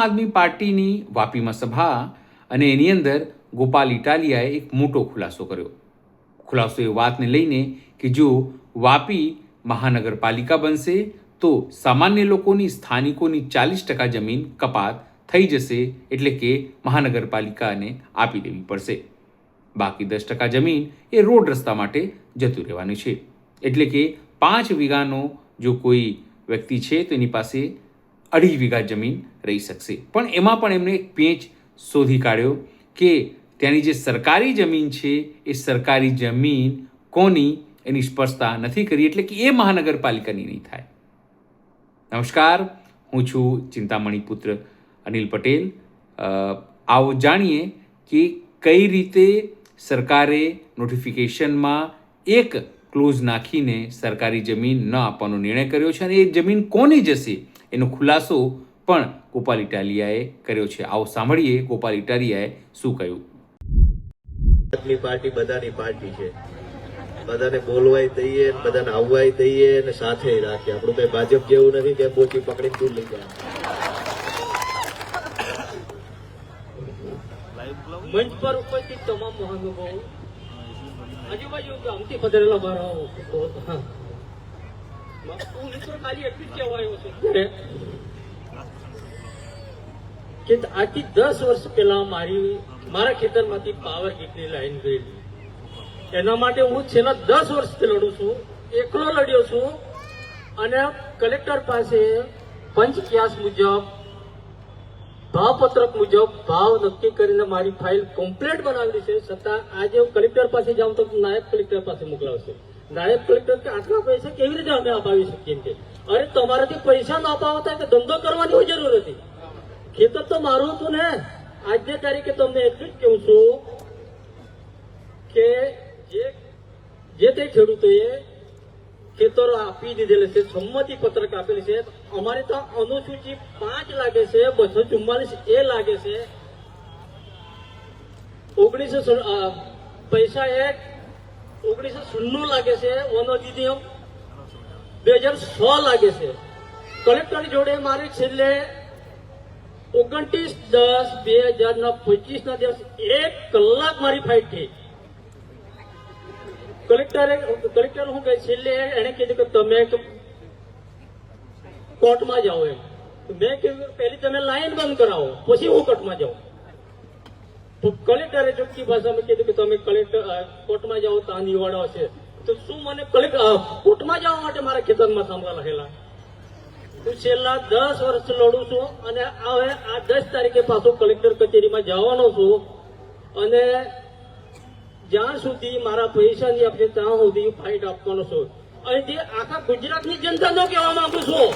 આદમી પાર્ટીની વાપીમાં સભા અને એની અંદર ગોપાલ ઇટાલિયાએ એક મોટો ખુલાસો કર્યો. ખુલાસો એ વાતને લઈને કે જો વાપી મહાનગરપાલિકા બનશે તો સામાન્ય લોકોની, સ્થાનિકોની 40% જમીન કપાત થઈ જશે, એટલે કે મહાનગરપાલિકાને આપી દેવી પડશે. બાકી 10% જમીન એ રોડ રસ્તા માટે જતું રહેવાની છે. એટલે કે 5 વીઘાનો જો કોઈ વ્યક્તિ છે તો એની પાસે 2.5 વીઘા જમીન રહી શકશે. પણ એમાં પણ એમણે એક પેચ શોધી કાઢ્યો કે ત્યાંની જે સરકારી જમીન છે એ સરકારી જમીન કોની એની સ્પષ્ટતા નથી કરી, એટલે કે એ મહાનગરપાલિકાની નહીં થાય. નમસ્કાર, હું છું ચિંતામણી પુત્ર અનિલ પટેલ. આવો જાણીએ કે કઈ રીતે સરકારે નોટિફિકેશનમાં એક ક્લોઝ નાખીને સરકારી જમીન ન આપવાનો નિર્ણય કર્યો છે અને એ જમીન કોની જશે એનો ખુલાસો પણ ગોપાલ ઇટાલિયાએ કર્યો છે. આવો સાંભળીએ ગોપાલ ઇટાલિયાએ શું કહ્યું. આદમી પાર્ટી બધાની પાર્ટી છે, બધાને બોલવાય દઈએ, બધાને આવવાય દઈએ અને સાથે રાખીએ. આપણું કઈ ભાજપ જેવું નથી કે બોચી પકડીને દૂર લઈ જાય. મંચ પર ઉપસ્થિત તમામ મહાનુભાવો, આજુબાજુ ગામથી પધારેલા મારા હું મિત્રો ખાલી એટલું જ કહેવાયો છે કે આજથી 10 વર્ષ પહેલા મારા ખેતરમાંથી પાવર ગીટની લાઈન ગયેલી. એના માટે હું છેલ્લા 10 વર્ષથી લડું છું, એકલો લડ્યો છું અને કલેક્ટર પાસે પંચક્યાસ મુજબ, ભાવપત્રક મુજબ ભાવ નક્કી કરીને મારી ફાઇલ કમ્પ્લીટ બનાવેલી છે. છતાં આજે હું કલેક્ટર પાસે જાઉં તો નાયબ કલેક્ટર પાસે મોકલાવશે. નાયબ કલેક્ટર કે આટલા પૈસા કેવી રીતે અમે અપાવી શકીએ કે અરે તમારાથી પૈસા ન અપાવતા કે ધંધો કરવાની કોઈ જરૂર હતી. ખેતર તો મારું હતું ને. આજની તારીખે તમને એટલું જ કહું છું કે જે તે ખેડૂતોએ ખેતરો આપી દીધેલી છે, સંમતિ પત્રક આપેલી છે. અમારે તો અનુસૂચિ 5 લાગે છે, 244 એ લાગે છે, 1900 પૈસા એક્ટ 1996 લાગે છે, વન અધિનિયમ 2006 લાગે છે. કલેક્ટર જોડે મારે છેલ્લે 29/10/2025 ના દિવસ 1 કલાક મારી ફાઇટ થઈ. કલેક્ટર હું કહે છેલ્લે એને કીધું કે તમે કોર્ટમાં જાઓ. એમ મેં કીધું પહેલી તમે લાઈન બંધ કરાવો પછી હું કોર્ટમાં જાઉં. તો કલેક્ટરે ચોખ્ખી ભાષામાં કીધું કે તમે કોર્ટમાં જાઓ તો આ નિવાડો છે. તો શું મને કોર્ટમાં જવા માટે મારા ખેતરમાં સાંભળવા રહેલા? હું છેલ્લા 10 વર્ષ લડું છું અને હવે આ 10 તારીખે પાછો કલેક્ટર કચેરીમાં જવાનો છું અને જ્યાં સુધી મારા પૈસા નહીં આપશે ત્યાં સુધી ફાઇટ આપવાનો છું. અને જે આખા ગુજરાતની જનતાનો કહેવા માંગુ છું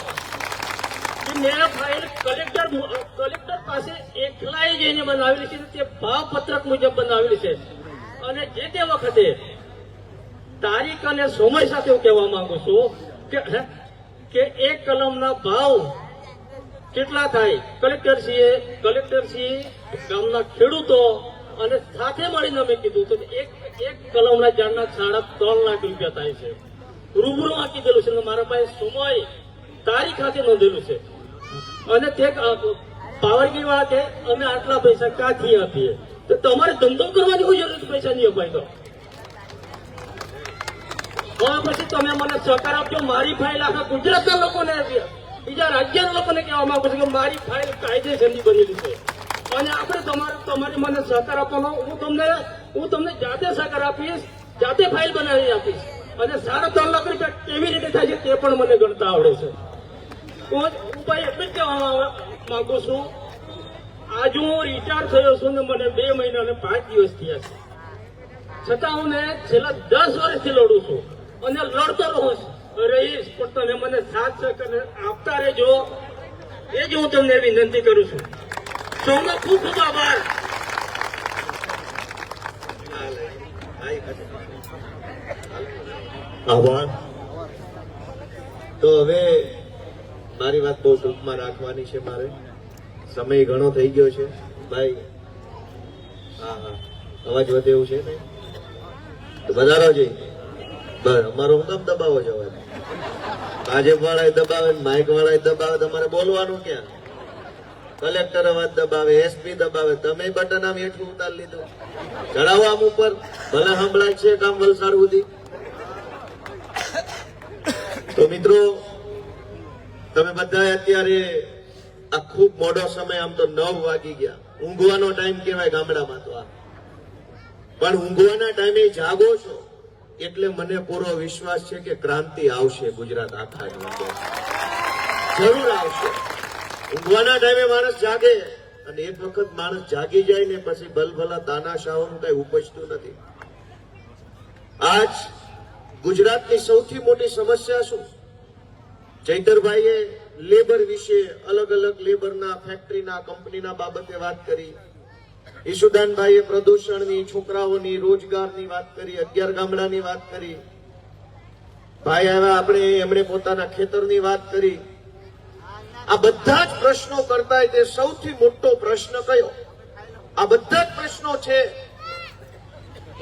કે મેં ફાઇલ કલેક્ટર પાસે એકલાએ જઈને બનાવેલી છે. તે ભાવપત્રક મુજબ બનાવેલી છે અને જે તે વખતે તારીખ અને સમય સાથે હું કહેવા માંગુ છું કે એક કલમના ભાવ કેટલા થાય. કલેક્ટરશ્રીએ ગામના ખેડૂતો અને સાથે મળીને અમે કીધું તો એક કલમના ઝાડના 3.5 લાખ રૂપિયા થાય છે. રૂબરૂમાં કીધેલું છે, મારા પાસે સમય તારીખ સાથે નોંધેલું છે. અને તે પાવરગીર વાળા કે અમે આટલા પૈસા ક્યાંથી આપીએ? તો તમારે ધંધો કરવાની કોઈ જરૂર પૈસા નહીં અપાય. તો હવે પછી તમે મને સહકાર આપજો. મારી ફાઇલ આખા ગુજરાતના લોકોને, બીજા રાજ્યના લોકોને કહેવા માંગુ છું કે મારી ફાઇલ કાયદેસરની બનેલી છે અને આપણે તમારે મને સહકાર આપવાનો. હું તમને જાતે સહકાર આપીશ, જાતે ફાઇલ બનાવી આપીશ અને 3.5 લાખ રૂપિયા કેવી રીતે થાય છે તે પણ મને ગણતા આવડે છે. હું ભાઈ એટલું જ કહેવા માંગુ છું, આજ હું રિટાયર થયો છું ને મને 2 મહિના અને 5 દિવસ થયા છે. છતાં હું છેલ્લા 10 વર્ષથી લડું છું અને લડતો રહીશ. પણ તમે મને સાથ સહકાર આપતા રહેજો એ જ હું તમને વિનંતી કરું છું. સૌનો ખૂબ ખૂબ આભાર. આભાર. તો હવે મારી વાત બહુ ટૂંકમાં રાખવાની છે. મારે સમય ઘણો થઈ ગયો છે ભાઈ. હા, અવાજ વધે એવું છે ને? વધારો જોઈએ. બસ અમારો હું કામ દબાવો છો? ભાજપ વાળા દબાવે, માઇક વાળા દબાવે, તમારે બોલવાનું ક્યાં? કલેક્ટર અવાજ દબાવે, એસપી દબાવે, તમે બટન આમ હેઠું ઉતારી લીધું. ચડાવો આમ ઉપર, ભલે સંભળાય છે કામ વલસાડ સુધી. તો મિત્રો, તમે બધા અત્યારે આ ખૂબ મોડો સમય, આમ તો 9 વાગી ગયા, ઊંઘવાનો ટાઈમ કહેવાય ગામડામાં તો આ, પણ ઊંઘવાના ટાઈમે જાગો છો એટલે મને પૂરો વિશ્વાસ છે કે ક્રાંતિ આવશે ગુજરાત આખા જ અંદર. જરૂર આવશે. ઊંઘવાના ટાઈમે માણસ જાગે, અને એક વખત માણસ જાગી જાય ને પછી ભલભલા તાનાશાહોનું કઈ ઉપજતું નથી. આજ ગુજરાતની સૌથી મોટી સમસ્યા શું? ચૈતરભાઈએ લેબર વિશે, અલગ અલગ લેબરના, ફેક્ટરીના, કંપનીના બાબતે વાત કરી. ઈશુદાનભાઈએ પ્રદૂષણની, છોકરાઓની, રોજગારની વાત કરી, 11 ગામડાની વાત કરી. ભાઈ આવ્યા એમણે પોતાના ખેતરની વાત કરી. આ બધા જ પ્રશ્નો કરતા તે સૌથી મોટો પ્રશ્ન કયો? આ બધા જ પ્રશ્નો છે,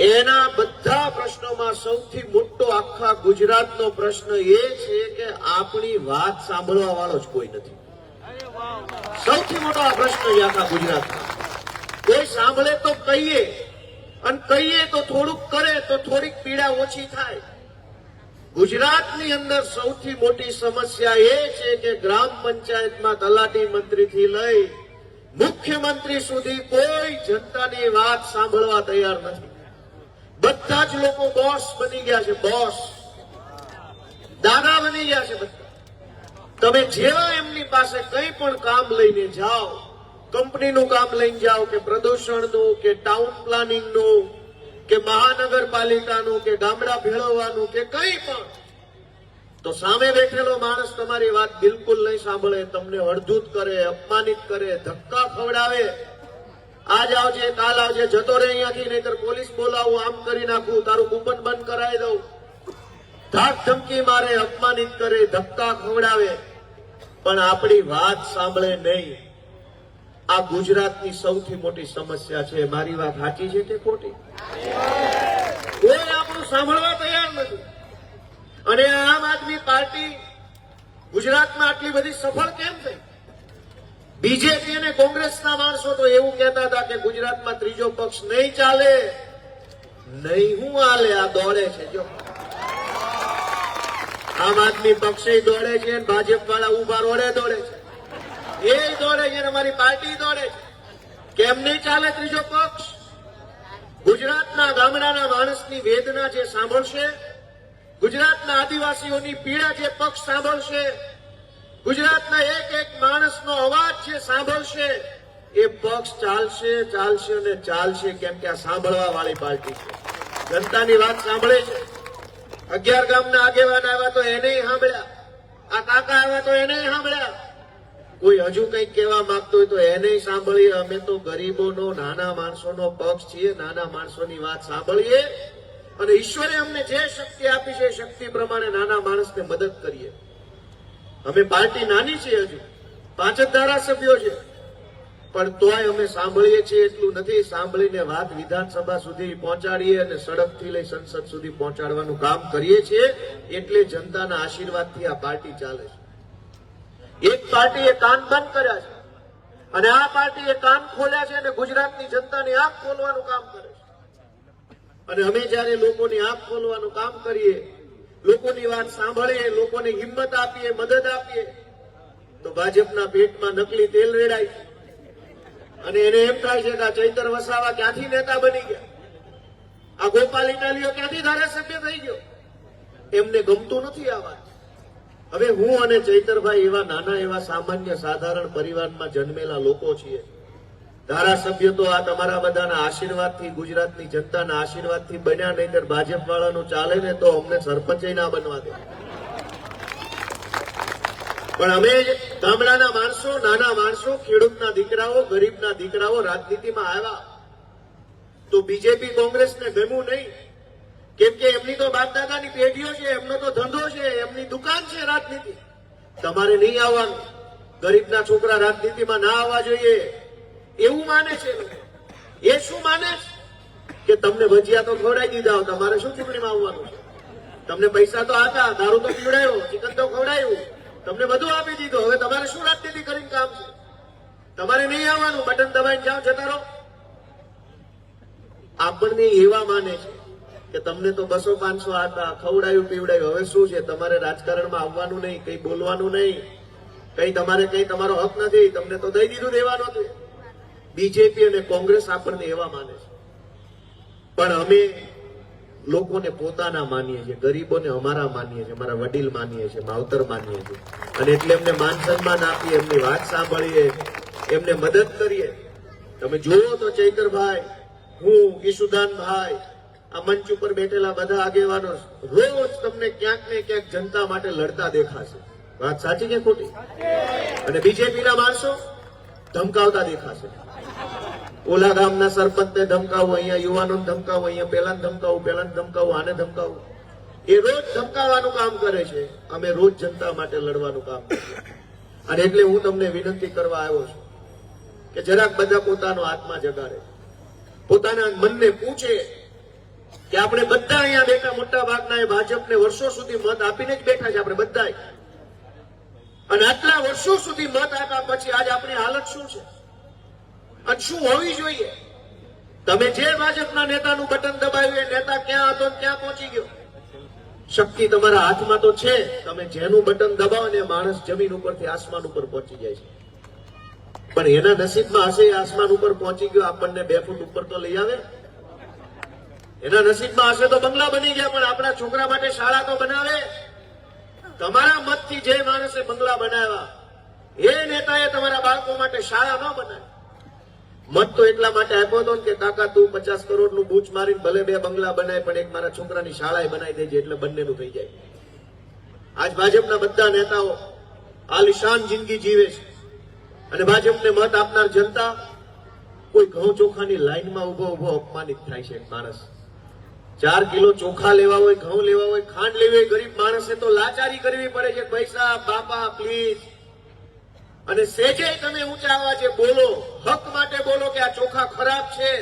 એના બધા પ્રશ્નોમાં સૌથી મોટો આખા ગુજરાતનો પ્રશ્ન એ છે કે આપણી વાત સાંભળવા વાળો જ કોઈ નથી. સૌથી મોટો આ પ્રશ્ન છે આખા ગુજરાતમાં. કોઈ સાંભળે તો કહીએ, અને કહીએ તો થોડુંક કરે તો થોડીક પીડા ઓછી થાય. ગુજરાતની અંદર સૌથી મોટી સમસ્યા એ છે કે ગ્રામ પંચાયતમાં તલાટી મંત્રીથી લઈ મુખ્યમંત્રી સુધી કોઈ જનતાની વાત સાંભળવા તૈયાર નથી. બધા જ લોકો બોસ બની ગયા છે, બોસ, દાદા બની ગયા છે બધા. તમે જેવા એમની પાસે કંઈ પણ કામ લઈને જાઓ, કંપનીનું કામ લઈને જાઓ, કે પ્રદૂષણનું, કે ટાઉન પ્લાનિંગનું, કે મહાનગરપાલિકાનું, કે ગામડા ભેળવવાનું, કે કંઈ પણ, તો સામે બેઠેલો માણસ તમારી વાત બિલકુલ નહીં સાંભળે. તમને અડધૂત કરે, અપમાનિત કરે, ધક્કા ખવડાવે. આજ આવજે, કાલ આવજે, જતો રહે અહીંયાથી, નહીતર પોલીસ બોલાવું, આમ કરી નાખું, તારું કૂપન બંધ કરાવી દઉં. ધાક ધમકી મારે, અપમાનિત કરે, ધક્કા ખવડાવે, પણ આપણી વાત સાંભળે નહીં. આ ગુજરાતની સૌથી મોટી સમસ્યા છે. મારી વાત સાચી છે કે ખોટી? કોઈ આપણું સાંભળવા તૈયાર નથી. અને આમ આદમી પાર્ટી ગુજરાતમાં આટલી બધી સફળ કેમ થઈ? બીજેપી અને કોંગ્રેસના માણસો તો એવું કહેતા હતા કે ગુજરાતમાં ત્રીજો પક્ષ નહીં ચાલે. નહીં હું હાલે, આ દોડે છે. જો આમ આદમી પક્ષે દોડે છે, ભાજપ વાળા ઉભા રોડે દોડે છે, એ દોડે છે, અમારી પાર્ટી દોડે છે. કેમ નહીં ચાલે ત્રીજો પક્ષ? ગુજરાતના ગામડાના માણસની વેદના જે સાંભળશે, ગુજરાતના આદિવાસીઓની પીડા જે પક્ષ સાંભળશે, ગુજરાતના એક એક માણસનો અવાજ જે સાંભળશે, એ પક્ષ ચાલશે, ચાલશે અને ચાલશે. કેમ કે આ સાંભળવા વાળી પાર્ટી છે, જનતાની વાત સાંભળે છે. 11 ગામના આગેવાન આવ્યા તો એને સાંભળ્યા, આ કાકા આવ્યા તો એને સાંભળ્યા. કોઈ હજુ કંઈક કહેવા માંગતો હોય તો એને સાંભળીએ. અમે તો ગરીબોનો, નાના માણસોનો પક્ષ છીએ, નાના માણસોની વાત સાંભળીએ, અને ઈશ્વરે અમને જે શક્તિ આપી છે એ શક્તિ પ્રમાણે નાના માણસને મદદ કરીએ. અમે પાર્ટી નાની છે, હજુ 5 જ ધારાસભ્યો છે, પણ તોય અમે સાંભળીએ છીએ એટલું નથી. સાંભળીને વાત વિધાનસભા સુધી પહોંચાડીએ અને સડકથી લઈ સંસદ સુધી પહોંચાડવાનું કામ કરીએ છીએ. એટલે જનતાના આશીર્વાદથી આ પાર્ટી ચાલે છે. એક પાર્ટીએ કાન બંધ કર્યા છે, અને આ પાર્ટીએ કાન ખોલ્યા છે, અને ગુજરાતની જનતાની આંખ ખોલવાનું કામ કરે છે. અને અમે જયારે લોકોની આંખ ખોલવાનું કામ કરીએ, લોકોની વાત સાંભળીએ, લોકોને હિંમત આપીએ, મદદ આપીએ, તો ભાજપના પેટમાં નકલી તેલ રેડાય છે. અને એને એમ થાય છે કે આ ચૈતર વસાવા ક્યાંથી નેતા બની ગયા, આ ગોપાલ ઇટાલીઓ ક્યાંથી ધારાસભ્ય થઈ ગયો. એમને ગમતું નથી આ વાત. હવે હું અને ચૈતરભાઈ એવા નાના એવા સામાન્ય સાધારણ પરિવારમાં જન્મેલા લોકો છીએ. ધારાસભ્ય તો આ તમારા બધાના આશીર્વાદથી, ગુજરાતની જનતાના આશીર્વાદથી બન્યા, નહીતર ભાજપ વાળાનું ચાલે ને તો અમને સરપંચ ના બનવા દે. પણ અમે ગામડાના માણસો, નાના માણસો, ખેડૂતના દીકરાઓ, ગરીબના દીકરાઓ રાજનીતિમાં આવ્યા તો બીજેપી કોંગ્રેસને ગમ્યું નહીં. કેમ કે એમની તો બાપ દાદાની પેઢીઓ છે, એમનો તો ધંધો છે, એમની દુકાન છે રાજનીતિ. તમારે નહીં આવવાનું. ગરીબના છોકરા રાજનીતિમાં ના આવવા જોઈએ એવું માને છે. એ શું માને છે કે તમને ભજીયા તો ખવડાવી દીધા, તમારે શું ચૂંટણીમાં આવવાનું છે? તમને પૈસા તો આપ્યા, દારૂ તો પીવડાયો, ચિકન તો ખવડાયું, તમને બધું આપી દીધું, હવે તમારે શું રાજનીતિ કરીને કામ છે? તમારે નહીં આવવાનું, બટન દબાઈને જાઓ, જતા રહો. આપણને એવા માને છે કે તમને તો 200-500 હતા, ખવડાયું પીવડાયું, હવે શું છે, તમારે રાજકારણમાં આવવાનું નહીં, કઈ બોલવાનું નહીં, કઈ તમારે કઈ તમારો હક નથી, તમને તો દઈ દીધું દેવાનું હતું. બીજેપી અને કોંગ્રેસ આપણને એવા માને છે, પણ અમે લોકોને પોતાના માનીએ છીએ, ગરીબોને અમારા માનીએ છીએ, અમારા વડીલ માનીએ છીએ, માવતર માનીએ છીએ, અને એટલે એમને માન સન્માન આપીએ, એમની વાત સાંભળીએ, એમને મદદ કરીએ. તમે જુઓ તો ચૈતરભાઈ, હું, ઈશુદાનભાઈ, આ મંચ ઉપર બેઠેલા બધા આગેવાનો રોજ તમને ક્યાંક ને ક્યાંક જનતા માટે લડતા દેખાશે. વાત સાચી કે ખોટી? અને બીજેપીના માણસો ધમકાવતા દેખાશે. ઓલા ગામના સરપંચને ધમકાવું, અહીંયા યુવાનોને ધમકાવું, અહીંયા પેલાને ધમકાવું, પેલાને ધમકાવું, આને ધમકાવું. એ રોજ ધમકાવવાનું કામ કરે છે, અમે રોજ જનતા માટે લડવાનું કામ કરીએ. અને એટલે હું તમને વિનંતી કરવા આવ્યો છું કે જરાક બધા પોતાનો આત્મા જગાડે, પોતાના મનને પૂછે કે આપણે બધા અહીંયા બેઠા મોટા ભાગના એ ભાજપને વર્ષો સુધી મત આપીને જ બેઠા છે, આપણે બધા. અને આટલા વર્ષો સુધી મત આપ્યા પછી આજ આપણી હાલત શું છે અને શું હોવી જોઈએ? તમે જે ભાજપના નેતાનું બટન દબાવ્યું, એ નેતા ક્યાં હતો ને ક્યાં પહોંચી ગયો? શક્તિ તમારા હાથમાં તો છે, તમે જેનું બટન દબાવો ને માણસ જમીન ઉપરથી આસમાન ઉપર પહોંચી જાય છે. પણ એના નસીબમાં હશે એ આસમાન ઉપર પહોંચી ગયો, આપણને 2 ફૂટ ઉપર તો લઈ આવે. એના નસીબમાં હશે તો બંગલા બની ગયા, પણ આપણા છોકરા માટે શાળા તો બનાવે. તમારા મતથી જે માણસે બંગલા બનાવ્યા, એ નેતાએ તમારા બાળકો માટે શાળા ન બનાવી. મત તો એટલા માટે આપ્યો હતો કે કાકા તું 50 કરોડનું બૂચ મારીને ભલે 2 બંગલા બનાય, પણ એક મારા છોકરાની શાળા બનાવી દેજે, એટલે બંનેનું થઈ જાય. આજ ભાજપના બધા નેતાઓ આલિશાન જિંદગી જીવે છે, અને ભાજપને મત આપનાર જનતા કોઈ ઘઉં ચોખાની લાઈનમાં ઉભો ઉભો અપમાનિત થાય છે. માણસ 4 કિલો ચોખા લેવા હોય, ઘઉં લેવા હોય, ખાંડ લેવી હોય, ગરીબ માણસે તો લાચારી કરવી પડે છે. પૈસા બાપા પ્લીઝ. અને સેજે તમે ઊંચા અવાજે બોલો, હક માટે બોલો કે આ ચોખા ખરાબ છે,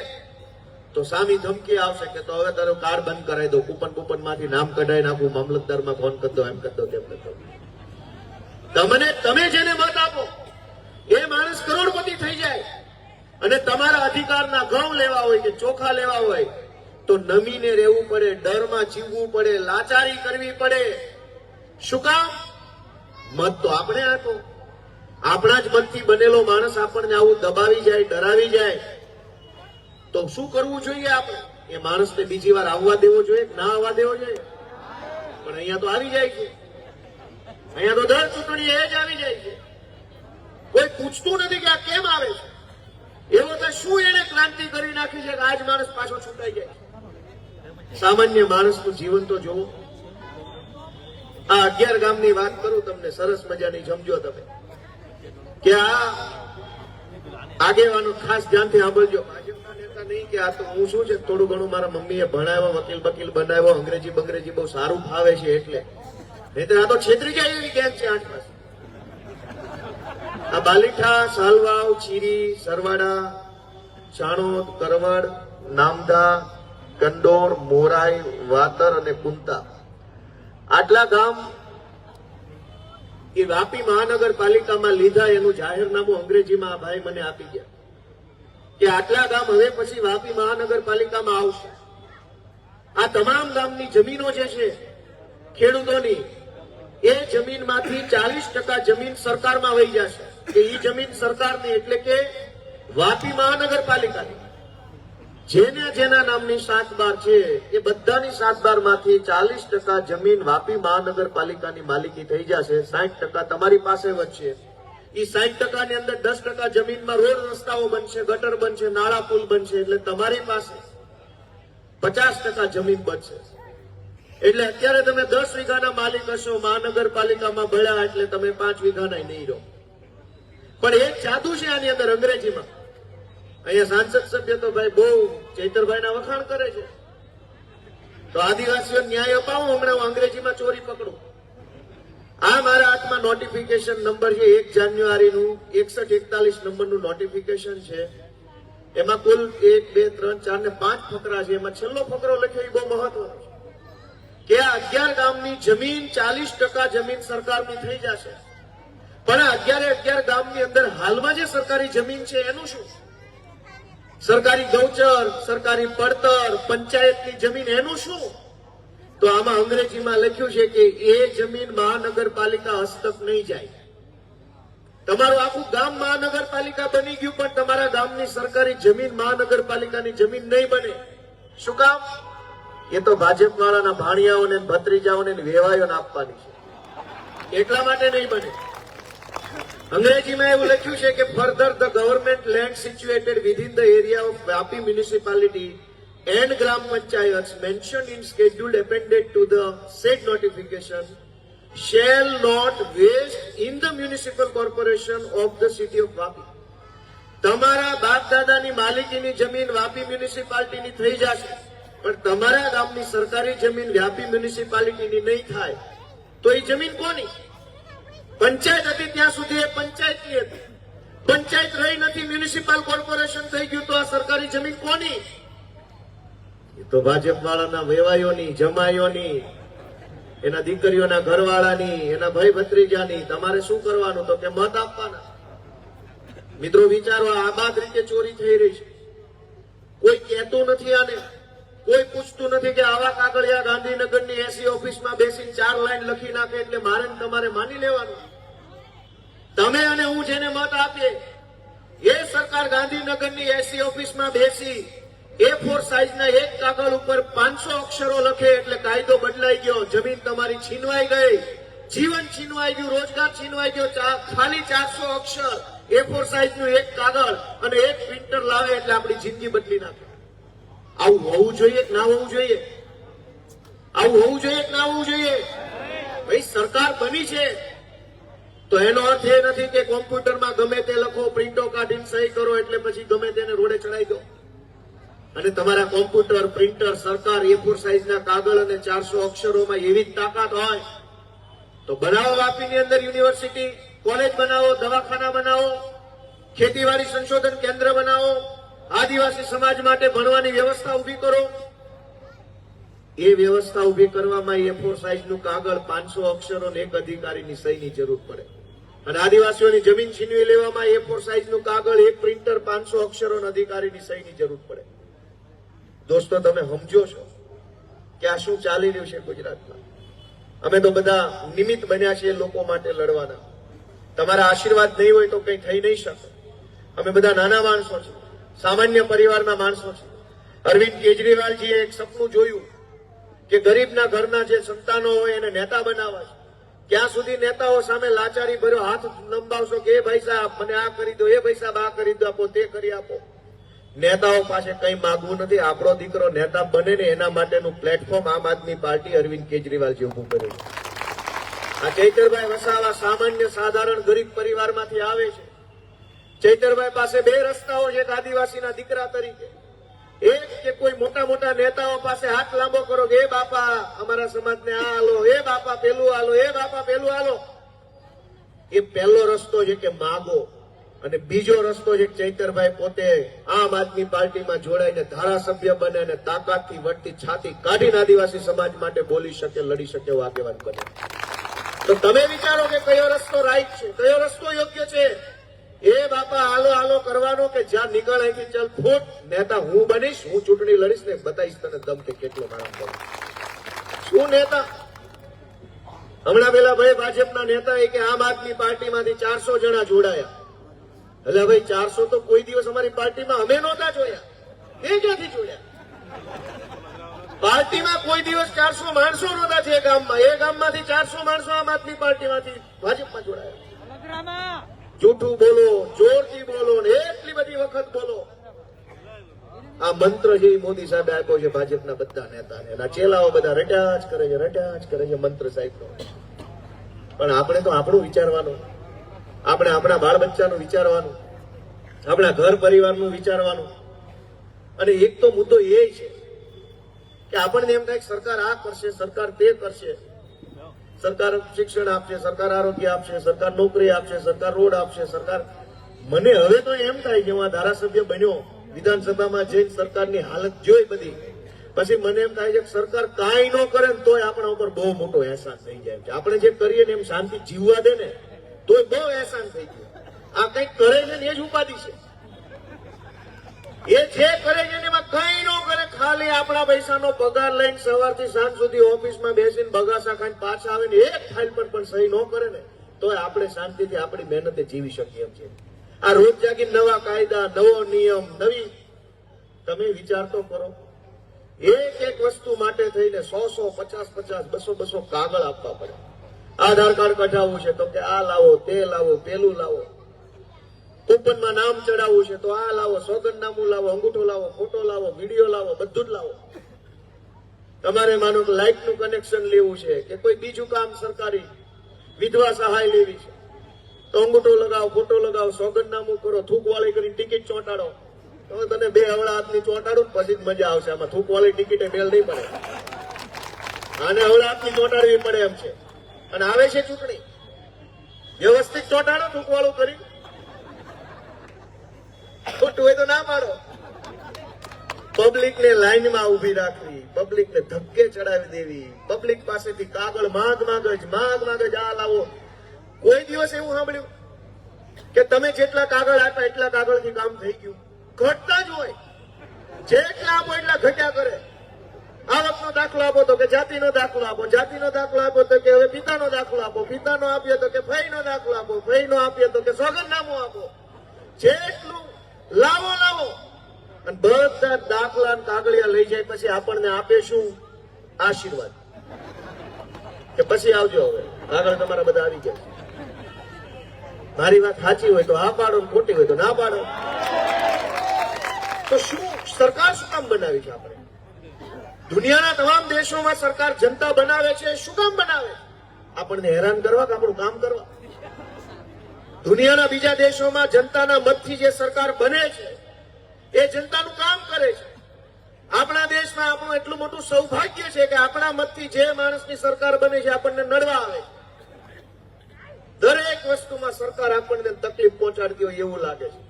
તો સામી ધમકી આવશે કે તો હવે તારો કાર બંધ કરાવી દો, કૂપન માંથી નામ કઢાઈ નાખું, મામલતદારમાં ફોન કરી દો, એમ કરી દો, તેમ કરી દો. તમે જેને મત આપો એ માણસ કરોડપતિ થઈ જાય. અને તમારા અધિકારના ઘઉં લેવા હોય કે ચોખા લેવા હોય તો નમીને રહેવું પડે, ડરમાં જીવવું પડે, લાચારી કરવી પડે. શું કામ? મત તો આપણે આપો. આપણા જ મતથી બનેલો માણસ આપણને આવું દબાવી જાય, ડરાવી જાય, તો શું કરવું જોઈએ આપણે? એ માણસને બીજી વાર આવવા દેવો જોઈએ કે ના આવવા દેવો જોઈએ? પણ અહીંયા તો આવી જાય છે, અહીંયા તો દર ચૂંટણી એ જ આવી જાય છે. કોઈ પૂછતું નથી કે આ કેમ આવે છે. એવો તો શું એને ક્રાંતિ કરી નાખી છે કે આજ માણસ પાછો છૂટાઈ જાય? સામાન્ય માણસનું જીવન તો જોવો. આ 11 ગામની વાત કરું તમને, સરસ મજાની, સમજો તમે કે આ આગેવાનો ખાસ ધ્યાનથી સાંભળજો. ભાજપના નેતા નહીં કે આ તો હું શું છે, થોડું ઘણું મારા મમ્મીએ ભણાવ્યો, વકીલ બનાવ્યો, અંગ્રેજી બહુ સારું ફાવે છે એટલે, નહીતર આ તો છેતરી જાય એવી ગેંગ છે 8 પાસે. આ બાલીઠા, સાલવાવ, ચીરી, સરવાડા, ચાણોદ, કરવડ, નામદા, કંડોળ, મોરાઈ, વાતર અને કુંતા, આટલા ગામ એ વાપી મહાનગરપાલિકામાં લીધા. એનું જાહેરનામું અંગ્રેજીમાં આ ભાઈ મને આપી ગયા કે આટલા ગામ હવે પછી વાપી મહાનગરપાલિકામાં આવશે. આ તમામ ગામની જમીનો જે છે ખેડૂતોની, એ જમીનમાંથી 40% જમીન સરકારમાં વહી જશે. કે એ જમીન સરકારની એટલે કે વાપી મહાનગરપાલિકાની. જેના નામની 7/12 છે એ બધાની 7/12 માંથી 40% જમીન વાપી મહાનગરપાલિકાની માલિકી થઈ જશે. 60% તમારી પાસે વધશે. એ 60% ની અંદર 10% જમીનમાં રોડ રસ્તાઓ બનશે, ગટર બનશે, નાળા પુલ બનશે, એટલે તમારી પાસે 50% જમીન બચશે. એટલે અત્યારે તમે 10 વીઘાના માલિક હશો, મહાનગરપાલિકામાં ભળ્યા એટલે તમે 5 વીઘાના નહીં રહો. પણ એક જાદુ છે આની અંદર અંગ્રેજીમાં. અહીંયા સાંસદ સભ્ય તો ભાઈ બહુ ચૈતરભાઈના વખાણ કરે છે, તો આદિવાસીઓ ન્યાય અપાવું. હમણાં હું અંગ્રેજીમાં ચોરી પકડું. આ મારા હાથમાં નોટિફિકેશન નંબર છે 1 જાન્યુઆરીનું 6141 નંબરનું નોટિફિકેશન છે. એમાં કુલ 1, 2, 3, 4 ને 5 ફકરા છે. એમાં છેલ્લો ફકરો લખ્યો એ બહુ મહત્વનો છે કે આ 11 ગામની જમીન 40% જમીન સરકારની થઈ જશે. પણ આ 11 ગામની અંદર હાલમાં જે સરકારી જમીન છે એનું શું? સરકારી ગૌચર, સરકારી પડતર, પંચાયતની જમીન એનું શું? તો આમાં અંગ્રેજીમાં લખ્યું છે કે એ જમીન મહાનગરપાલિકા હસ્તક નહીં જાય. તમારું આખું ગામ મહાનગરપાલિકા બની ગયું પણ તમારા ગામની સરકારી જમીન મહાનગરપાલિકાની જમીન નહીં બને. શું કામ? એ તો ભાજપ વાળાના ભાણિયાઓને, ભત્રીજાઓને, વેવાયોને આપવાની છે, એટલા માટે નહીં બને. અંગ્રેજીમાં એવું લખ્યું છે કે further the government land situated within the area of Vapi municipality and gram panchayats mentioned in schedule appended to the said notification shall not waste in the municipal corporation of the city of Vapi. તમારા બાપ દાદાની માલિકીની જમીન વાપી મ્યુનિસિપાલિટીની થઈ જશે પણ તમારા ગામની સરકારી જમીન વાપી મ્યુનિસિપાલિટીની નહીં થાય તો એ જમીન કોની? પંચાયત હતી ત્યાં સુધી એ પંચાયતની હતી. પંચાયત રહી નથી, મ્યુનિસિપલ કોર્પોરેશન થઈ ગયું તો આ સરકારી જમીન કોની? એ તો ભાજપ વાળાના વેવાયોની, જમાઈઓની, એના દીકરીઓના ઘરવાળાની, એના ભાઈ ભત્રીજાની. તમારે શું કરવાનું? તો કે મત આપવાના. મિત્રો વિચારો, આબાદ રીતે ચોરી થઈ રહી છે. કોઈ કહેતું નથી આને, કોઈ પૂછતું નથી કે આવા કાગળિયા ગાંધીનગરની એસી ઓફિસમાં બેસીને 4 લાઈન લખી નાખે એટલે મારે ને તમારે માની લેવાનું. તમે અને હું જેને મત આપીએ એ સરકાર ગાંધીનગરની એસી ઓફિસમાં બેસી A4 સાઈઝના એક કાગળ ઉપર 500 અક્ષરો લખે એટલે કાયદો બદલાઈ ગયો, જમીન તમારી છીનવાઈ ગઈ, જીવન છીનવાઈ ગયું, રોજગાર છીનવાઈ ગયો. ખાલી 400 અક્ષર A4 સાઈઝનું એક કાગળ અને એક પ્રિન્ટર લાવે એટલે આપણી જિંદગી બદલી નાખે. આવું હોવું જોઈએ કે ના હોવું જોઈએ? આવું હોવું જોઈએ કે ના હોવું જોઈએ? ભાઈ સરકાર બની છે તો એનો અર્થ એ નથી કે કોમ્પ્યુટરમાં ગમે તે લખો, પ્રિન્ટો કાઢીને સહી કરો એટલે પછી ગમે તેને રોડે ચડાઈ દો. અને તમારા કોમ્પ્યુટર, પ્રિન્ટર, સરકાર A4 સાઈઝના કાગળ અને 400 અક્ષરોમાં એવી જ તાકાત હોય તો બનાવો વાપીની અંદર યુનિવર્સિટી, કોલેજ બનાવો, દવાખાના બનાવો, ખેતીવાડી સંશોધન કેન્દ્ર બનાવો, આદિવાસી સમાજ માટે ભણવાની વ્યવસ્થા ઉભી કરો. એ વ્યવસ્થા ઉભી કરવામાં A4 સાઈઝનું કાગળ, 500 અક્ષરો ને એક અધિકારીની સહીની જરૂર પડે. અને આદિવાસીઓની જમીન છીનવી લેવામાં A4 સાઈઝનું કાગળ, એક પ્રિન્ટર, 500 અક્ષરો અને અધિકારીની સહીની જરૂર પડે. દોસ્તો, તમે સમજો છો કે આ શું ચાલી રહ્યું છે ગુજરાતમાં? અમે તો બધા નિમિત્ત બન્યા છીએ લોકો માટે લડવાના. તમારા આશીર્વાદ નહીં હોય તો કંઈ થઈ નહીં શકે. અમે બધા નાના માણસો છીએ, સામાન્ય પરિવારના માણસો છીએ. અરવિંદ કેજરીવાલજીએ એક સપનું જોયું કે ગરીબના ઘરના જે સંતાનો હોય એને નેતા બનાવવા છે. ક્યાં સુધી નેતાઓ સામે લાચારી ભર્યો હાથ લંબાવશો કે એ ભાઈ સાહેબ મને આ કરી દો, એ ભાઈ સાહેબ આ કરી દો, આપો તે કરી આપો. નેતાઓ પાસે કંઈ માંગવું નથી. આપણો દીકરો નેતા બને ને એના માટેનું પ્લેટફોર્મ આમ આદમી પાર્ટી અરવિંદ કેજરીવાલજી ઉભું કર્યું. આ ચૈતરભાઈ વસાવા સામાન્ય સાધારણ ગરીબ પરિવારમાંથી આવે છે. ચૈતરભાઈ પાસે 2 રસ્તાઓ છે આદિવાસીના દીકરા તરીકે. એક કે કોઈ મોટા મોટા નેતાઓ પાસે હાથ લાંબો કરો કે એ બાપા અમારા સમાજને આ આલો, એ બાપા પેલું આલો, એ બાપા પેલું આલો. એ પહેલો રસ્તો છે કે માગો. અને બીજો રસ્તો છે ચૈતરભાઈ પોતે આમ આદમી પાર્ટીમાં જોડાઈને ધારાસભ્ય બને અને તાકાતથી વળતી છાતી કાઢીને આદિવાસી સમાજ માટે બોલી શકે, લડી શકે એવો આગેવાન બને. તો તમે વિચારો કે કયો રસ્તો રાઈટ છે, કયો રસ્તો યોગ્ય છે? એ બાપા આલો આલો કરવાનો કે જ્યાં નીકળ અહીંથી ચાલ ફૂટ નેતા હું બનીશ, હું ચૂંટણી લડીશ ને બતાવીશ તને દમ કે કેટલો મારા બને. શું નેતા? હમણાં પેલા ભાઈ ભાજપના નેતા કે આમ આદમી પાર્ટીમાંથી 400 જણા જોડાયા. એટલે ભાઈ 400 તો કોઈ દિવસ અમારી પાર્ટીમાં અમે નહોતા જોયા. એ ક્યાંથી જોયા? પાર્ટીમાં કોઈ દિવસ 400 માણસો નહોતા છે ગામમાં. એ ગામમાંથી 400 માણસો આમ આદમી પાર્ટીમાંથી ભાજપમાં જોડાયા. જૂઠું બોલો, જોરથી બોલો ને એટલી બધી વખત બોલો. આ મંત્ર જે મોદી સાહેબે આપ્યો છે ભાજપના બધા નેતાને, એના ચેલાઓ બધા રટ્યા જ કરે છે મંત્ર સાહેબનો. પણ આપણે તો આપણું વિચારવાનું, આપણે આપણા બાળ બચ્ચાનું વિચારવાનું, આપણા ઘર પરિવારનું વિચારવાનું. અને એક તો મુદ્દો એ છે કે આપણને એમ થાય કે સરકાર આ કરશે, સરકાર તે કરશે, સરકાર શિક્ષણ આપશે, સરકાર આરોગ્ય આપશે, સરકાર નોકરી આપશે, સરકાર રોડ આપશે, સરકાર. મને હવે તો એમ થાય કે હું ધારાસભ્ય બન્યો, વિધાનસભામાં જઈને સરકારની હાલત જોઈ બધી, પછી મને એમ થાય છે કે સરકાર કાંઈ ન કરે ને તોય આપણા ઉપર બહુ મોટો અહેસાસ થઈ જાય છે. આપણે જે કરીએ ને એમ શાંતિ જીવવા દે ને તોય બહુ એહસાન થઈ ગયું. આ કંઈક કરે છે ને એ જ ઉપાધિ છે. એ જે કરે છે ને એમાં કઈ ન કરે, ખાલી આપણા પૈસાનો પગાર લઈને સવારથી સાંજ સુધી ઓફિસમાં બેસીને બગાસા ખાઈને પાછા આવે ને એક ફાઇલ પર પણ સહી ન કરે ને તોય આપણે શાંતિથી આપણી મહેનતે જીવી શકીએ એમ છે. આ રોજ જાગી નવા કાયદા, નવો નિયમ, નવી, તમે વિચાર તો કરો, એક એક વસ્તુ માટે થઈને 100 50 200 કાગળ આપવા પડે. આધાર કાર્ડ કઢાવવું છે તો કે આ લાવો, તે લાવો, પેલું લાવો. કૂપનમાં નામ ચડાવવું છે તો આ લાવો, સોગંદનામું લાવો, અંગૂઠો લાવો, ફોટો લાવો, વિડીયો લાવો, બધું જ લાવો. તમારે માનો કે લાઇટ નું કનેક્શન લેવું છે કે કોઈ બીજું કામ સરકારી, વિધવા સહાય લેવી છે તો અંગૂઠો લગાવો, ફોટો લગાવો, સોગંદનામું કરો, થૂકવાળી કરીને ટિકિટ ચોંટાડો. તો તને 2 હવળા હાથની ચોંટાડું પછી જ મજા આવશે. આમાં થૂકવાળી ટિકિટે મેળ નહીં પડે. આને હવળા હાથની ચોંટાડવી પડે એમ છે. અને આવે છે ચૂંટણી, વ્યવસ્થિત ચોંટાડો, થૂકવાળું કરી. ખોટું હોય તો ના પાડો. પબ્લિક ને લાઈનમાં ઉભી રાખવી, પબ્લિક ને ધક્કે ચડાવી દેવી, પબ્લિક પાસેથી કાગળ માંગ જ આ લાવો. કોઈ દિવસ એવું સાંભળ્યું કે તમે જેટલા કાગળ આપ્યા એટલા કાગળથી કામ થઈ ગયું? ઘટતા જ હોય. જેટલા આપો એટલા ઘટ્યા કરે. આવકનો દાખલો આપો તો કે જાતિનો દાખલો આપો, જાતિનો દાખલો આપો તો કે હવે પિતાનો દાખલો આપો, પિતાનો આપ્યો તો કે ફઈનો દાખલો આપો, ફઈનો આપ્યો તો કે સોગંદનામું આપો. જેટલું લાવો અને બધા દાખલા અને કાગળિયા લઈ જાય પછી આપણને આપે શું? આશીર્વાદ કે પછી આવજો, હવે આગળ તમારા બધા આવી ગયા. મારી વાત સાચી હોય તો હા પાડો, ખોટી હોય તો ના પાડો. તો શું સરકાર શું કામ બનાવી છે? આપણે દુનિયાના તમામ દેશોમાં સરકાર જનતા બનાવે છે. શું કામ બનાવે? આપણને હેરાન કરવા કે આપણું કામ કરવા? દુનિયાના બીજા દેશોમાં જનતાના મતથી જે સરકાર બને છે એ જનતાનું કામ કરે છે. આપણા દેશમાં આપણું એટલું મોટું સૌભાગ્ય છે કે આપણા મતથી જે માણસની સરકાર બને છે આપણને નડવા આવે. દરેક વસ્તુમાં સરકાર આપણને તકલીફ પહોંચાડતી હોય એવું લાગે છે.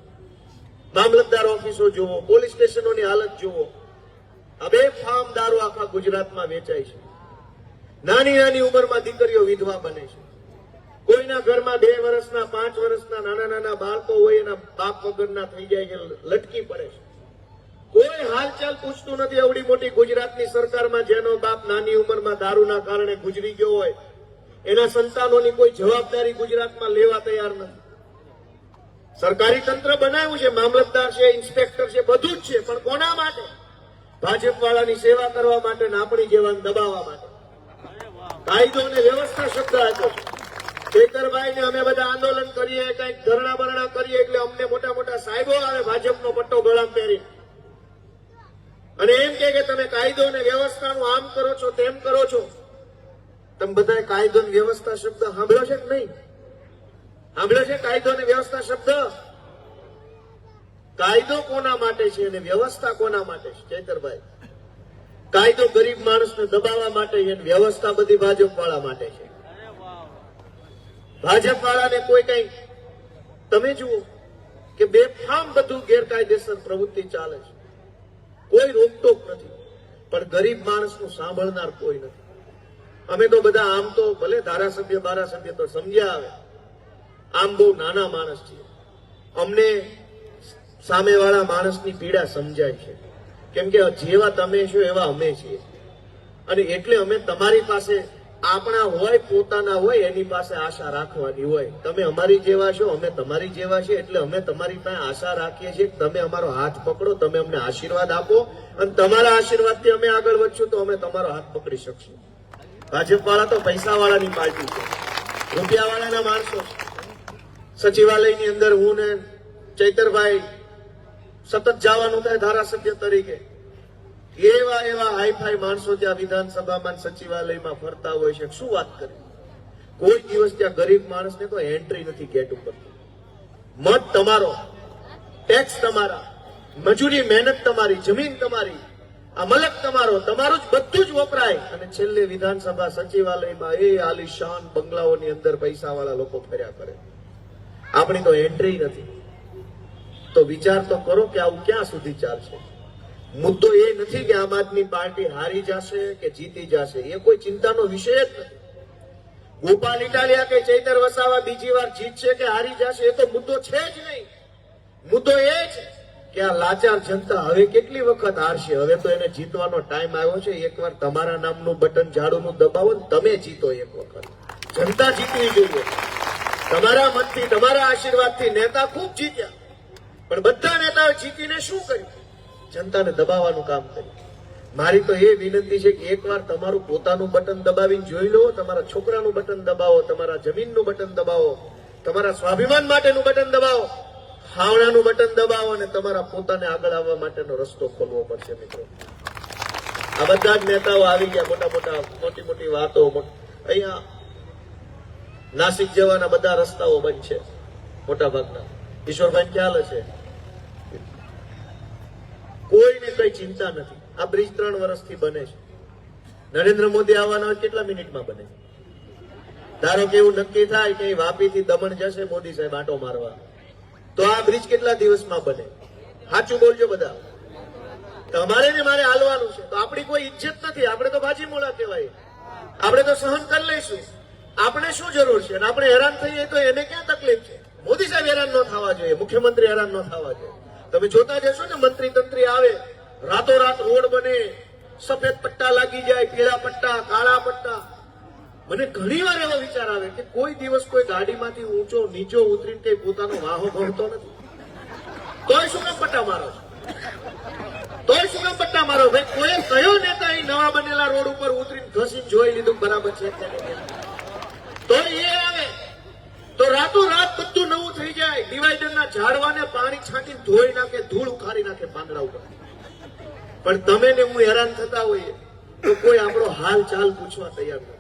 મામલતદાર ઓફિસો જુઓ, પોલીસ સ્ટેશનોની હાલત જુઓ. આ બેફામ દારૂ આખા ગુજરાતમાં વેચાય છે. નાની ઉંમરમાં દીકરીઓ વિધવા બને છે. કોઈના ઘરમાં 2 વર્ષના 5 વર્ષના નાના બાળકો હોય એના બાપ વગરના થઈ જાય છે, લટકી પડે છે. કોઈ હાલચાલ પૂછતું નથી. એવડી મોટી ગુજરાતની સરકારમાં જેનો બાપ નાની ઉંમરમાં દારૂના કારણે ગુજરી ગયો હોય એના સંતાનોની કોઈ જવાબદારી ગુજરાતમાં લેવા તૈયાર નથી. સરકારી તંત્ર બનાવ્યું છે, મામલતદાર છે, ઇન્સ્પેક્ટર છે, બધું જ છે, પણ કોના માટે? ભાજપ વાળાની સેવા કરવા માટે ને આપણી જેવાને દબાવવા માટે. કાયદો અને વ્યવસ્થા શબ્દ આપ્યો છે. શેખરભાઈ ને અમે બધા આંદોલન કરીએ, કઈક ધરણા બરણા કરીએ એટલે અમને મોટા સાહેબો આવે ભાજપનો પટ્ટો ગળામાં પહેરી અને એમ કે તમે કાયદો અને વ્યવસ્થાનું આમ કરો છો, તેમ કરો છો. તમે બધા કાયદો અને વ્યવસ્થા શબ્દ સાંભળ્યો છે કે નહીં? સાંભળ્યો છે કાયદો અને વ્યવસ્થા શબ્દ? કાયદો કોના માટે છે અને વ્યવસ્થા કોના માટે છે? ચૈતરભાઈ, કાયદો ગરીબ માણસને દબાવવા માટે છે અને વ્યવસ્થા બધી ભાજપ વાળા માટે છે. ભાજપ વાળાને કોઈ કઈ, તમે જુઓ કે બેફામ બધું ગેરકાયદેસર પ્રવૃત્તિ ચાલે છે. કોઈ રોકટોક નથી, પણ ગરીબ માણસનું સાંભળનાર કોઈ નથી. અમે તો બધા આમ તો ભલે ધારાસભ્ય તો સમજ્યા આવે, આમ બહુ નાના માણસ છીએ. અમને સામેવાળા માણસની પીડા સમજાય છે, કેમ કે જેવા તમે છો એવા અમે છીએ. અને એટલે અમે તમારી પાસે આપણા હોય, પોતાના હોય, એની પાસે આશા રાખવાની હોય. તમે અમારી જેવા છો, અમે તમારી જેવા છીએ, એટલે અમે તમારી પાસે આશા રાખીએ છીએ કે તમે અમારો હાથ પકડો, તમે અમને આશીર્વાદ આપો, અને તમારા આશીર્વાદથી અમે આગળ વધશું તો અમે તમારો હાથ પકડી શકશું. ભાજપ વાળા તો પૈસા વાળાની પાર્ટી છે, રૂપિયા વાળાના માણસો છે. સચિવાલયની અંદર હું ને ચૈતરભાઈ સતત જવાનું થાય ધારાસભ્ય તરીકે. એવા હાઈફાઈ માણસો ત્યાં વિધાનસભામાં સચિવાલયમાં ફરતા હોય છે. શું વાત કરી? કોઈ દિવસ ત્યાં ગરીબ માણસને તો એન્ટ્રી નથી ગેટ ઉપર. મત તમારો, ટેક્સ તમારા, મજૂરી મહેનત તમારી, જમીન તમારી, આ મલક તમારું જ બધું જ વપરાય. અને છેલ્લે વિધાનસભા સચિવાલયમાં એ આલીશાન બંગલાઓની અંદર પૈસા વાળા લોકો ફર્યા કરે. આપણી તો એન્ટ્રી નથી. તો વિચાર તો કરો કે આવું ક્યાં સુધી ચાલશે? મુદ્દો એ નથી કે આમ આદમી પાર્ટી હારી જશે કે જીતી જશે, એ કોઈ ચિંતાનો વિષય જ નથી. ગોપાલ ઇટાલિયા કે ચૈતર વસાવા બીજી વાર જીતશે કે હારી જશે એ તો મુદ્દો છે જ નહીં. મુદ્દો એ છે કે આ લાચાર જનતા હવે કેટલી વખત હારશે. હવે તો એને જીતવાનો ટાઈમ આવ્યો છે. એકવાર તમારા નામનું બટન ઝાડુનું દબાવો ને તમે જીતો. એક વખત જનતા જીતવી જોઈએ. તમારા મતથી, તમારા આશીર્વાદથી નેતા ખૂબ જીત્યા, પણ બધા નેતાઓ જીતીને શું કર્યું? જનતાને દબાવવાનું કામ કર્યું. મારી તો એ વિનંતી છે કે એકવાર તમારું પોતાનું બટન દબાવીને જોઈ લો. તમારા છોકરાનું બટન દબાવો, તમારા જમીનનું બટન દબાવો, તમારા સ્વાભિમાન માટેનું બટન દબાવો, હાવણાનું બટન દબાવો અને તમારા પોતાને આગળ આવવા માટેનો રસ્તો ખોલવો પડશે. મિત્રો, આ બધા જ નેતાઓ આવી ગયા, મોટી મોટી વાતો. અહીંયા નાસિક જવાના બધા રસ્તાઓ બંધ છે મોટા ભાગના. ઈશ્વરભાઈ ખ્યાલ હશે, કોઈને કઈ ચિંતા નથી. આ બ્રિજ 3 વર્ષથી બને છે. નરેન્દ્ર મોદી આવવાના હોય કેટલા મિનિટમાં બને? ધારો કે એવું નક્કી થાય કે વાપીથી દમણ જશે મોદી સાહેબ આંટો મારવા, તો આ બ્રિજ કેટલા દિવસમાં બને? સાચું બોલજો બધા. તમારે ને મારે હાલવાનું છે. તો આપણી કોઈ ઇજ્જત નથી. આપણે તો બાજી મોડા કહેવાય. આપણે તો સહન કરી લઈશું. આપણે શું જરૂર છે? અને આપણે હેરાન થઈએ તો એને ક્યાં તકલીફ છે? મોદી સાહેબ હેરાન ન થવા જોઈએ, મુખ્યમંત્રી હેરાન ન થવા જોઈએ. તમે જોતા જશો ને, મંત્રી તંત્રી આવે, રાતોરાત રોડ બને, સફેદ પટ્ટા લાગી જાય, પીળા પટ્ટા, કાળા પટ્ટા. મને ઘણી વાર એવો વિચાર આવે કે કોઈ દિવસ કોઈ ગાડીમાંથી ઊંચો નીચો ઉતરીને કઈ પોતાનો વાહો ભરતો નથી. તોય શું કામ પટ્ટા મારો છો? તોય શું કામ પટ્ટા મારો? ભાઈ, કોઈ કયો નેતા અહીં નવા બનેલા રોડ ઉપર ઉતરીને ઘસીને જોઈ લીધું બરાબર છે? તો એ આવે તો રાતોરાત બધું નવું થઈ જાય. ડિવાઈડરના ઝાડવાને પાણી છાંટીને ધોઈ નાખે, ધૂળ ઉખાડી નાખે પાંદડા ઉપર. પણ તમે ને હું હેરાન થતા હોઈએ તો કોઈ આપણો હાલ ચાલ પૂછવા તૈયાર નથી.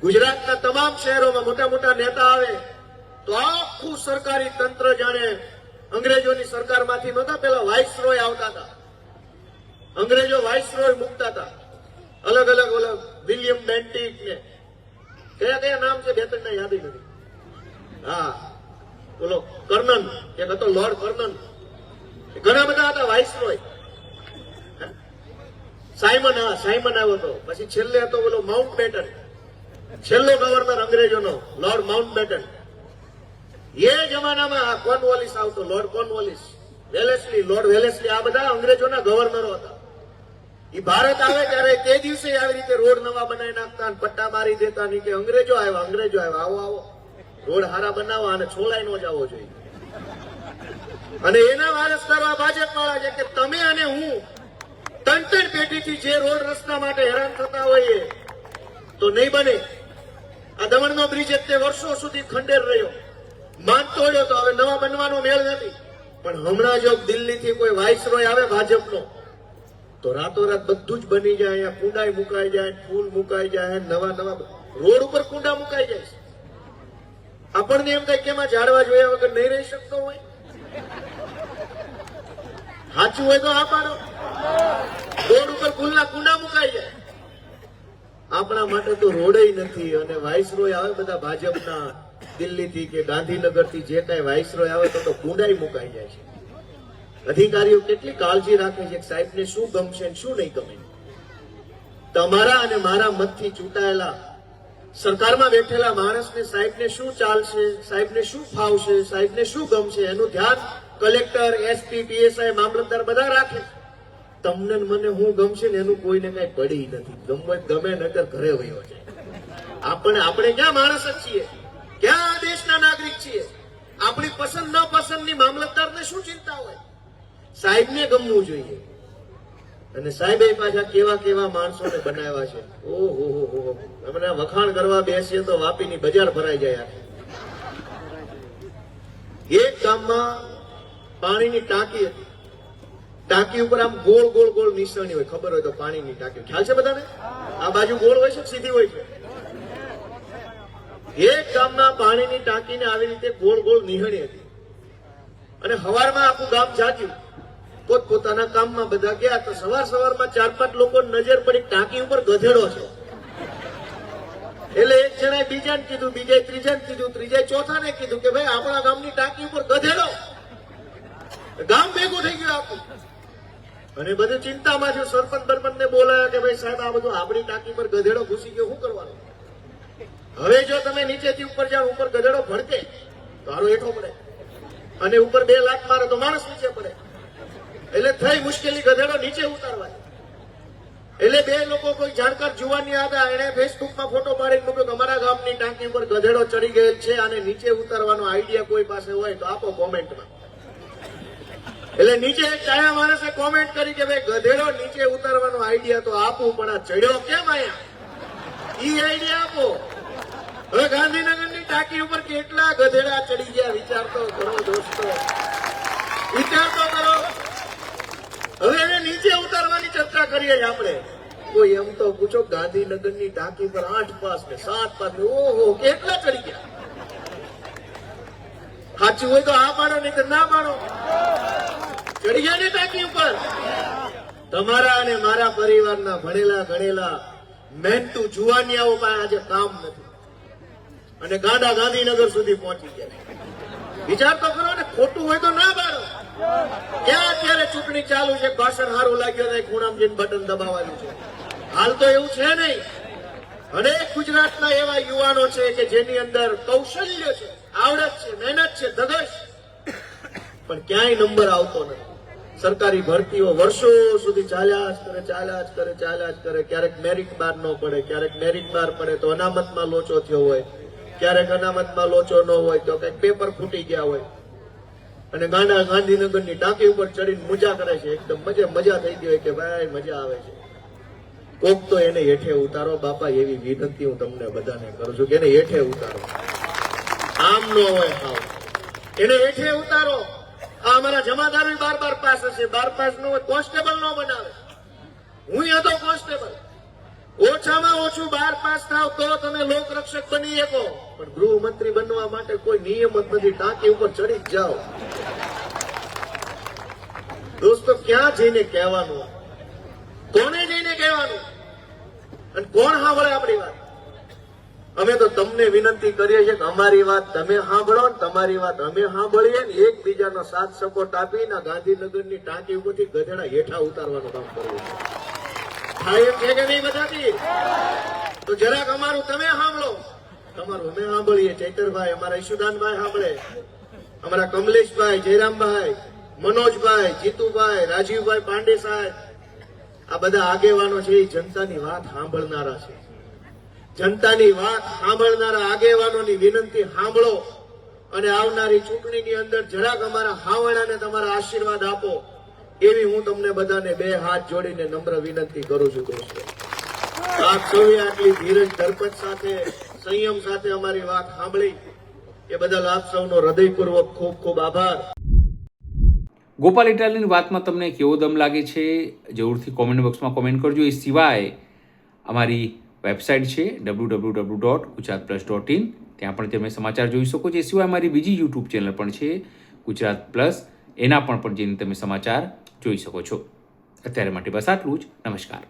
ગુજરાતના તમામ શહેરોમાં મોટા મોટા નેતા આવે તો આખું સરકારી તંત્ર જાણે અંગ્રેજોની સરકારમાંથી નહોતા પેલા વાઇસરોય આવતા હતા. અંગ્રેજો વાઇસરોય મૂકતા હતા અલગ અલગ. વિલિયમ બેન્ટિક ને કયા કયા નામ છે, બે ત્રણ યાદ નથી. હા, બોલો કર્નન, એક હતો લોર્ડ કર્નન, ઘણા બધા હતા વાઇસરોય. સાયમન આવ્યો હતો. પછી છેલ્લે હતો બોલો માઉન્ટ બેટન, છેલ્લો ગવર્નર અંગ્રેજોનો લોર્ડ માઉન્ટ બેટન. એ જમાનામાં કોર્નવોલિસ આવતો, lord Cornwallis, Wellesley, lord Wellesley, આ બધા અંગ્રેજોના ગવર્નરો હતા. એ ભારત આવે ત્યારે તે દિવસે આવી રીતે રોડ નવા બનાવી નાખતા, પટ્ટા મારી દેતા. નહીં કે અંગ્રેજો આવ્યા, આવો રોડ હારા બનાવવા અને છોલાઈ નો જવો જોઈએ. અને એના વારસદારો આ ભાજપ વાળા છે કે તમે અને હું ત્રણ પેઢીથી જે રોડ રસ્તા માટે હેરાન થતા હોઈએ તો નહીં બને. આ દમણનો બ્રિજ એટલે વર્ષો સુધી ખંડેર રહ્યો, માન તોડ્યો, તો હવે નવા બનવાનો મેળ નથી. પણ હમણાં જો દિલ્હીથી કોઈ વાઇસરોય આવે ભાજપનો તો રાતોરાત બધું જ બની જાય. અહીંયા કુંડાઈ મુકાઈ જાય, ફૂલ મુકાઈ જાય, નવા રોડ ઉપર કુંડા મુકાઈ જાય. આપણને એમ થાય કે એમાં ઝાડવા જોયા વગર નહીં રહી શકતો હોય. સાચું હોય તો આ પાડો. રોડ ઉપર ફૂલના કુંડા મુકાઈ જાય. આપણા માટે તો રોડય નથી. અને વાઇસરોય આવે બધા ભાજપના, દિલ્હીથી કે ગાંધીનગરથી જે કઈ વાઇસરોય આવે તો કુંડાઈ મુકાઈ જાય છે. અધિકારીઓ કેટલી કાળજી રાખે છે કે સાહેબને શું ગમશે ને શું નહીં ગમે. તમારા અને મારા મતથી ચૂંટાયેલા સરકારમાં બેઠેલા માણસને સાહેબને શું ચાલશે, સાહેબને શું ફાવશે, સાહેબને શું ગમશે એનું ધ્યાન કલેક્ટર, એસપી, પીએસઆઈ, મામલતદાર બધા રાખે. તમને મને હું ગમશે ને એનું કોઈને કઈ પડી નથી. ગમે નગર ઘરે વયો છે. આપણે ક્યાં માણસ જ છીએ? ક્યાં આ દેશના નાગરિક છીએ? આપણી પસંદ ન પસંદની મામલતદારને શું ચિંતા હોય? સાહેબને ગમવું જોઈએ. અને સાહેબે પાછા કેવા કેવા માણસોને બનાવ્યા છે. ઓહો, અમને વખાણ કરવા બેસીએ તો વાપીની બજાર ભરાઈ જાય. એક ગામમાં પાણીની ટાંકી હતી. ટાંકી ઉપર આમ ગોળ ગોળ ગોળ નિશાની હોય, ખબર હોય તો પાણીની ટાંકી. ખ્યાલ છે બધાને? આ બાજુ ગોળ હોય છે, સીધી હોય છે. એક ગામમાં પાણીની ટાંકીને આવી રીતે ગોળ ગોળ નિહાળી હતી. અને સવારમાં આખું ગામ જાગ્યું, પોતપોતાના કામમાં બધા ગયા. તો સવારમાં 4-5 લોકો નજર પડી ટાંકી ઉપર ગધેડો છે. એટલે એક જણાએ બીજાને કીધું, બીજાએ ત્રીજાને કીધું, ત્રીજાએ ચોથાને કીધું કે ભાઈ આપણા ગામની ટાંકી ઉપર ગધેડો. ગામ ભેગું થઈ ગયું આખું. અને બધું ચિંતામાં થયું. સરપંચ બરપંચને બોલાયા કે ભાઈ સાહેબ આ બધું આપણી ટાંકી પર ગધેડો ઘૂસી ગયો, શું કરવાનું? હવે જો તમે નીચેથી ઉપર જાઓ, ઉપર ગધેડો ભડકે તો હારો હેઠો પડે, અને ઉપર 2 લાખ મારે તો માણસ નીચે પડે. એટલે થઈ મુશ્કેલી ગધેડો નીચે ઉતારવાની. એટલે 2 લોકો કોઈ જાણકાર જુવાની હતા, એને ફેસબુકમાં ફોટો પાડીને મૂક્યો કે અમારા ગામની ટાંકી ઉપર ગધેડો ચડી ગયેલ છે, અને નીચે ઉતારવાનો આઈડિયા કોઈ પાસે હોય તો આપો કોમેન્ટમાં. એટલે નીચે એક ડાયા માણસે કોમેન્ટ કરી કે ભાઈ ગધેડો નીચે ઉતારવાનો આઈડિયા તો આપું, પણ આ ચડ્યો કેમ આયા, ઈ આઈડિયા આપો. હવે ગાંધીનગરની ટાંકી ઉપર કેટલા ગધેડા ચડી ગયા વિચાર તો કરો દોસ્તો, વિચાર તો કરો. હવે એને નીચે ઉતારવાની ચર્ચા કરીએ છીએ આપણે. કોઈ એમ તો પૂછો ગાંધીનગરની ટાંકી પર 8 પાસ ને 7 પાસ ને ઓહો કેટલા ચડી ગયા. સાચું હોય તો આ પાડો, નહીં તો ના પાડો. ચડી ગયા ને ટાંકી ઉપર. તમારા અને મારા પરિવારના ભણેલા ગણેલા મહેનતુ જુવાનિયાઓ પાસે આજે કામ નથી, અને ગાંડા ગાંધીનગર સુધી પહોંચી ગયા. વિચાર તો કરો ને, ખોટું હોય તો ના પાડો. ક્યાં અત્યારે ચૂંટણી ચાલુ છે, ભાષણ સારું લાગ્યો તો ખૂણામાં જઈને બટન દબાવવાનું છે. હાલ તો એવું છે નહીં. અનેક ગુજરાતના એવા યુવાનો છે કે જેની અંદર કૌશલ્ય છે, આવડત છે, મહેનત છે, ધગશ, પણ ક્યાંય નંબર આવતો નથી. સરકારી ભરતીઓ વર્ષો સુધી ચાલ્યા જ કરે. ક્યારેક મેરિટ બાર ન પડે, ક્યારેક મેરિટ બાર પડે તો અનામતમાં લોચો થયો હોય, ક્યારેક અનામતમાં લોચો ન હોય તો કઈક પેપર ફૂટી ગયા હોય, અને ગાંડા ગાંધીનગરની ટાંકી ઉપર ચડીને મજા કરે છે. એકદમ મજા થઈ ગઈ હોય કે ભાઈ મજા આવે છે. કોક તો એને હેઠે ઉતારો બાપા, એવી વિનંતી હું તમને બધાને કરું છું કે એને હેઠે ઉતારો. આમ ન હોય, હાવ એને હેઠે ઉતારો. આ અમારા જમાદાર 12 પાસ હશે, 12 પાસ નો કોન્સ્ટેબલ નો બનાવે. હું હતો કોન્સ્ટેબલ. ઓછામાં ઓછું 12 પાસ થાવ તો તમે લોકરક્ષક બની શકો, પણ ગૃહમંત્રી બનવા માટે કોઈ નિયમ જ નથી. ટાંકી ઉપર ચડી જ જાઓ. દોસ્તો ક્યાં જઈને કહેવાનું, કોને જઈને કહેવાનું, અને કોણ સાંભળે આપણી વાત? અમે તો તમને વિનંતી કરીએ છીએ કે અમારી વાત તમે સાંભળો ને તમારી વાત અમે સાંભળીએ ને એકબીજાનો સાથ સપોર્ટ આપીને ગાંધીનગરની ટાંકી ઉપરથી ગધેડા હેઠા ઉતારવાનું કામ કરવું છે. થાય એમ છે કે નહીં બધાથી? તો જરાક અમારું તમે સાંભળો, તમારું અમે સાંભળીએ. ચૈતરભાઈ, અમારા ઈશુદાનભાઈ સાંભળે, અમારા કમલેશભાઈ, જયરામભાઈ, મનોજભાઈ, જીતુભાઈ, રાજીવભાઈ પાંડે સાહેબ, આ બધા આગેવાનો છે એ જનતાની વાત સાંભળનારા છે. જનતાની વાત સાંભળનારા આગેવાનોની વિનંતી સાંભળો, અને આવનારી ચૂંટણીની અંદર જરાક અમારા હાવણાને તમારા આશીર્વાદ આપો, એવી હું તમને બધાને 2 હાથ જોડીને નમ્ર વિનંતી કરું છું. દોસ્તો આપ સૌએ આટલી ધીરજ ધરપત સાથે, સંયમ સાથે અમારી વાત સાંભળી એ બદલ આપ સૌનો હૃદયપૂર્વક ખૂબ ખૂબ આભાર. ગોપાલ ઇટાલિયાની વાતમાં તમને કેવો દમ લાગે છે જરૂરથી કોમેન્ટ બોક્સમાં કોમેન્ટ કરજો. એ સિવાય અમારી વેબસાઇટ છે www.gujaratplus.in, ત્યાં પણ તમે સમાચાર જોઈ શકો છો. એ સિવાય અમારી બીજી યુટ્યુબ ચેનલ પણ છે ગુજરાત પ્લસ, એના પણ જઈને તમે સમાચાર જોઈ શકો છો. અત્યારે માટે બસ આટલું જ. નમસ્કાર.